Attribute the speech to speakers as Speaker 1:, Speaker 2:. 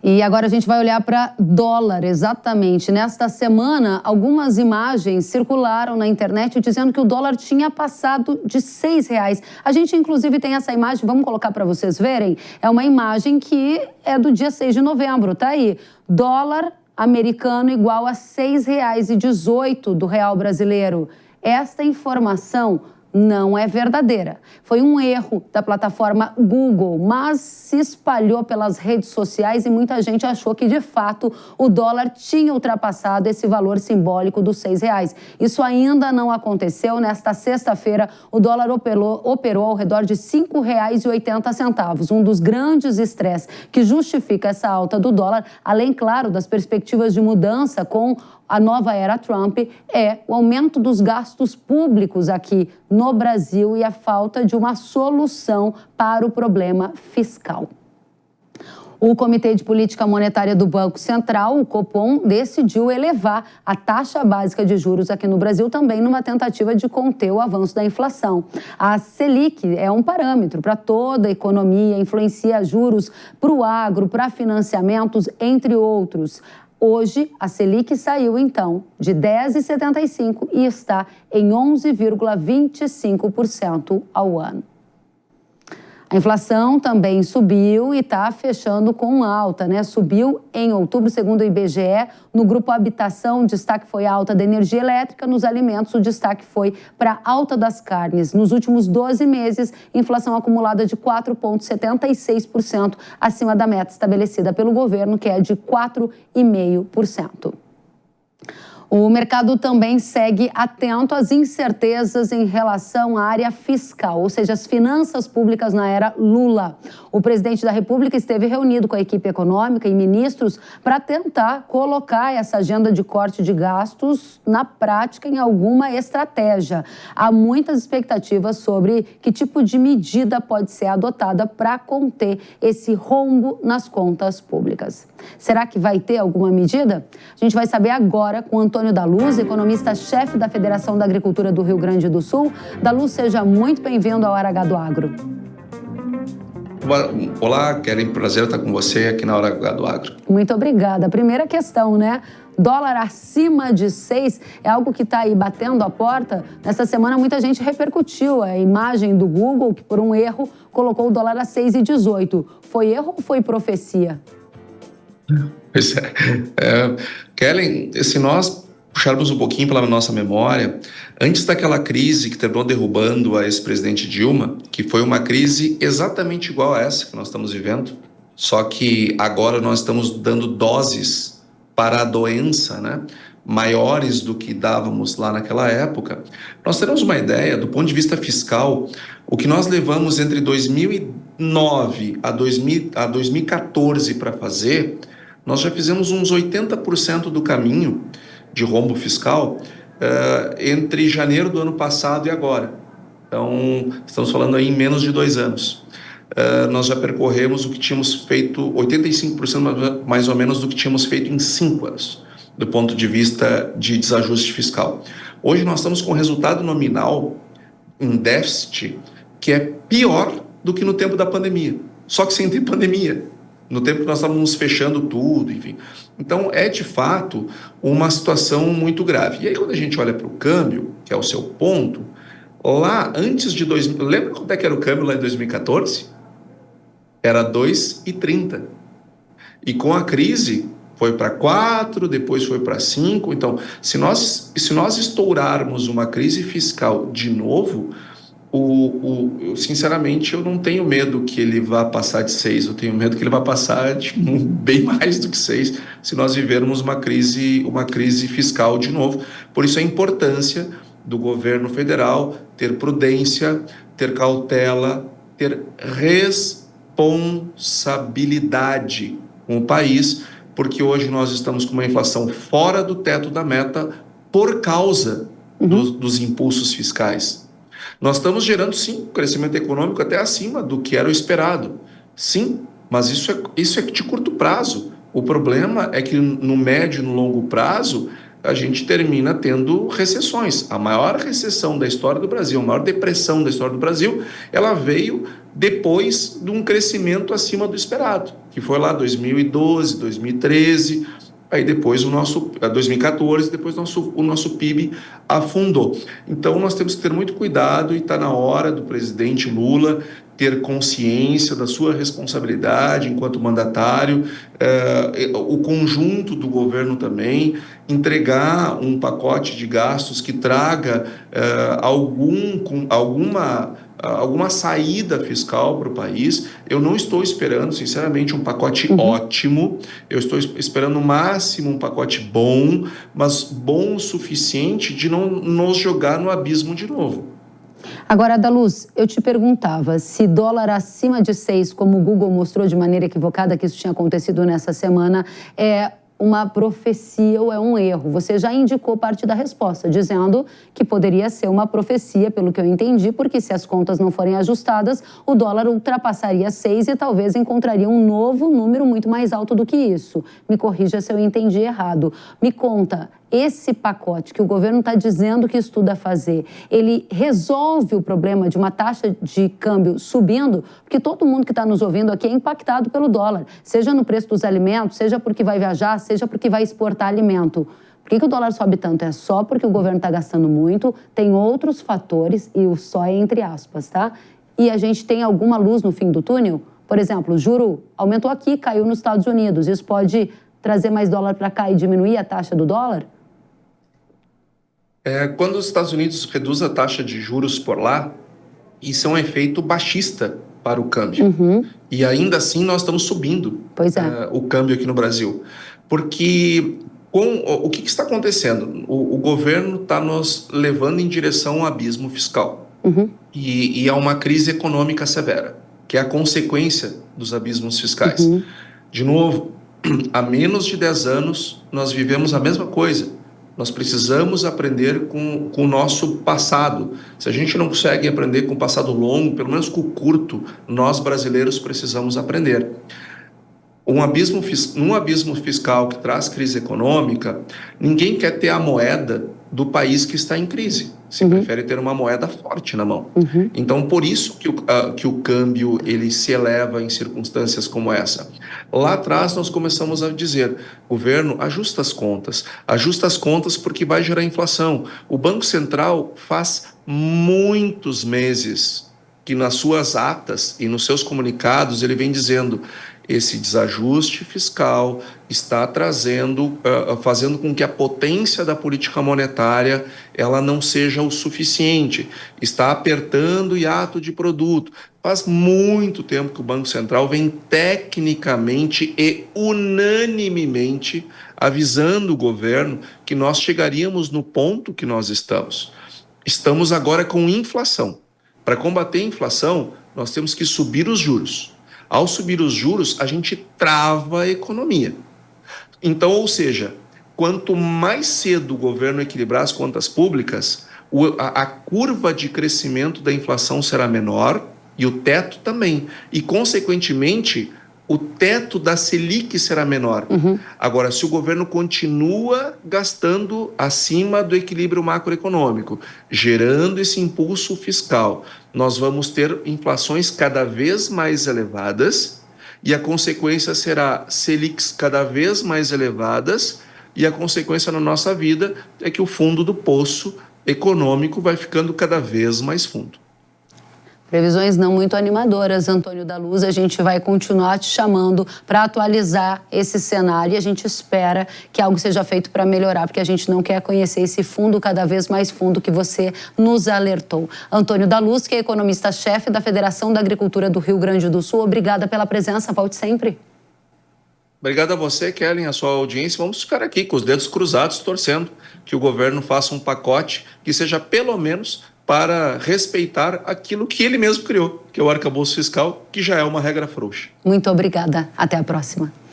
Speaker 1: E agora a gente vai olhar para dólar, exatamente. Nesta semana, algumas imagens circularam na internet dizendo que o dólar tinha passado de R$6. A gente, inclusive, tem essa imagem, vamos colocar para vocês verem. É uma imagem que é do dia 6 de novembro, tá aí. Dólar americano igual a R$6,18 do real brasileiro. Esta informação não é verdadeira. Foi um erro da plataforma Google, mas se espalhou pelas redes sociais e muita gente achou que, de fato, o dólar tinha ultrapassado esse valor simbólico dos R$6. Isso ainda não aconteceu. Nesta sexta-feira, o dólar operou ao redor de R$ 5,80. Um dos grandes estresses que justifica essa alta do dólar, além, claro, das perspectivas de mudança com a nova era Trump, é o aumento dos gastos públicos aqui no Brasil e a falta de uma solução para o problema fiscal. O Comitê de Política Monetária do Banco Central, o Copom, decidiu elevar a taxa básica de juros aqui no Brasil, também numa tentativa de conter o avanço da inflação. A Selic é um parâmetro para toda a economia, influencia juros para o agro, para financiamentos, entre outros. Hoje, a Selic saiu, então, de 10,75% e está em 11,25% ao ano. A inflação também subiu e está fechando com alta, né? Subiu em outubro, segundo o IBGE. No grupo habitação, o destaque foi a alta da energia elétrica. Nos alimentos, o destaque foi para a alta das carnes. Nos últimos 12 meses, inflação acumulada de 4,76%, acima da meta estabelecida pelo governo, que é de 4,5%. O mercado também segue atento às incertezas em relação à área fiscal, ou seja, as finanças públicas na era Lula. O presidente da República esteve reunido com a equipe econômica e ministros para tentar colocar essa agenda de corte de gastos na prática em alguma estratégia. Há muitas expectativas sobre que tipo de medida pode ser adotada para conter esse rombo nas contas públicas. Será que vai ter alguma medida? A gente vai saber agora com Antônio da Luz, economista-chefe da Federação da Agricultura do Rio Grande do Sul. Da Luz, seja muito bem-vindo ao Hora H do Agro.
Speaker 2: Olá, Keren, prazer estar com você aqui na Hora H do Agro.
Speaker 1: Muito obrigada. Primeira questão, né? Dólar acima de 6 é algo que está aí batendo a porta. Nessa semana, muita gente repercutiu a imagem do Google, que por um erro colocou o dólar a 6,18. Foi erro ou foi profecia?
Speaker 2: Pois é. Kellen, se nós puxarmos um pouquinho pela nossa memória, antes daquela crise que terminou derrubando a ex-presidente Dilma, que foi uma crise exatamente igual a essa que nós estamos vivendo, só que agora nós estamos dando doses para a doença, né, maiores do que dávamos lá naquela época. Nós teremos uma ideia, do ponto de vista fiscal, o que nós levamos entre 2009 a 2014 para fazer, nós já fizemos uns 80% do caminho de rombo fiscal entre janeiro do ano passado e agora. Então, estamos falando aí em menos de 2 anos. Nós já percorremos o que tínhamos feito, 85% mais ou menos do que tínhamos feito em 5 anos, do ponto de vista de desajuste fiscal. Hoje nós estamos com resultado nominal em déficit que é pior do que no tempo da pandemia, só que sem ter pandemia. No tempo que nós estávamos fechando tudo, enfim. Então, é de fato uma situação muito grave. E aí, quando a gente olha para o câmbio, que é o seu ponto, lá antes de 2000... Lembra quanto é que era o câmbio lá em 2014? Era 2,30. E com a crise, foi para 4, depois foi para 5. Então, se nós estourarmos uma crise fiscal de novo... sinceramente, eu não tenho medo que ele vá passar de 6, eu tenho medo que ele vá passar de bem mais do que 6, se nós vivermos uma crise fiscal de novo. Por isso a importância do governo federal ter prudência, ter cautela, ter responsabilidade com o país, porque hoje nós estamos com uma inflação fora do teto da meta por causa dos impulsos fiscais. Nós estamos gerando, sim, crescimento econômico até acima do que era o esperado. Sim, mas isso é de curto prazo. O problema é que no médio e no longo prazo, a gente termina tendo recessões. A maior recessão da história do Brasil, a maior depressão da história do Brasil, ela veio depois de um crescimento acima do esperado. que foi lá 2012, 2013, aí depois 2014, depois o nosso PIB afundou. Então nós temos que ter muito cuidado e está na hora do presidente Lula ter consciência da sua responsabilidade enquanto mandatário, o conjunto do governo também, entregar um pacote de gastos que traga alguma saída fiscal para o país. Eu não estou esperando, sinceramente, um pacote ótimo, eu estou esperando no máximo um pacote bom, mas bom o suficiente de não nos jogar no abismo de novo.
Speaker 1: Agora, Daluz, eu te perguntava se dólar acima de 6, como o Google mostrou de maneira equivocada que isso tinha acontecido nessa semana, é uma profecia ou é um erro. Você já indicou parte da resposta, dizendo que poderia ser uma profecia, pelo que eu entendi, porque se as contas não forem ajustadas, o dólar ultrapassaria 6 e talvez encontraria um novo número muito mais alto do que isso. Me corrija se eu entendi errado. Me conta, esse pacote que o governo está dizendo que estuda fazer, ele resolve o problema de uma taxa de câmbio subindo? Porque todo mundo que está nos ouvindo aqui é impactado pelo dólar, seja no preço dos alimentos, seja porque vai viajar, seja porque vai exportar alimento. Por que o dólar sobe tanto? É só porque o governo está gastando muito, tem outros fatores, e o só é entre aspas, tá? E a gente tem alguma luz no fim do túnel? Por exemplo, o juro aumentou aqui, caiu nos Estados Unidos. Isso pode trazer mais dólar para cá e diminuir a taxa do dólar?
Speaker 2: Quando os Estados Unidos reduz a taxa de juros por lá, isso é um efeito baixista para o câmbio. E ainda assim nós estamos subindo o câmbio aqui no Brasil. Porque o que está acontecendo? O governo está nos levando em direção ao abismo fiscal. E a uma crise econômica severa, que é a consequência dos abismos fiscais. De novo, há menos de 10 anos nós vivemos a mesma coisa. Nós precisamos aprender com o nosso passado. Se a gente não consegue aprender com o passado longo, pelo menos com o curto, nós brasileiros precisamos aprender. Num abismo fiscal que traz crise econômica, ninguém quer ter a moeda do país que está em crise. Se prefere ter uma moeda forte na mão. Então, por isso que o câmbio ele se eleva em circunstâncias como essa. Lá atrás, nós começamos a dizer, governo, ajusta as contas porque vai gerar inflação. O Banco Central faz muitos meses que nas suas atas e nos seus comunicados ele vem dizendo esse desajuste fiscal está fazendo com que a potência da política monetária ela não seja o suficiente, está apertando o hiato de produto. Faz muito tempo que o Banco Central vem tecnicamente e unanimemente avisando o governo que nós chegaríamos no ponto que nós estamos. Estamos agora com inflação. Para combater a inflação, nós temos que subir os juros. Ao subir os juros, a gente trava a economia. Então, ou seja, quanto mais cedo o governo equilibrar as contas públicas, a curva de crescimento da inflação será menor e o teto também. E, consequentemente, o teto da Selic será menor. Agora, se o governo continua gastando acima do equilíbrio macroeconômico, gerando esse impulso fiscal, nós vamos ter inflações cada vez mais elevadas e a consequência será Selics cada vez mais elevadas e a consequência na nossa vida é que o fundo do poço econômico vai ficando cada vez mais fundo.
Speaker 1: Previsões não muito animadoras, Antônio Daluz. A gente vai continuar te chamando para atualizar esse cenário e a gente espera que algo seja feito para melhorar, porque a gente não quer conhecer esse fundo cada vez mais fundo que você nos alertou. Antônio Daluz, que é economista-chefe da Federação da Agricultura do Rio Grande do Sul, obrigada pela presença, volte sempre.
Speaker 2: Obrigado a você, Kellen, a sua audiência. Vamos ficar aqui com os dedos cruzados, torcendo que o governo faça um pacote que seja pelo menos para respeitar aquilo que ele mesmo criou, que é o arcabouço fiscal, que já é uma regra frouxa.
Speaker 1: Muito obrigada. Até a próxima.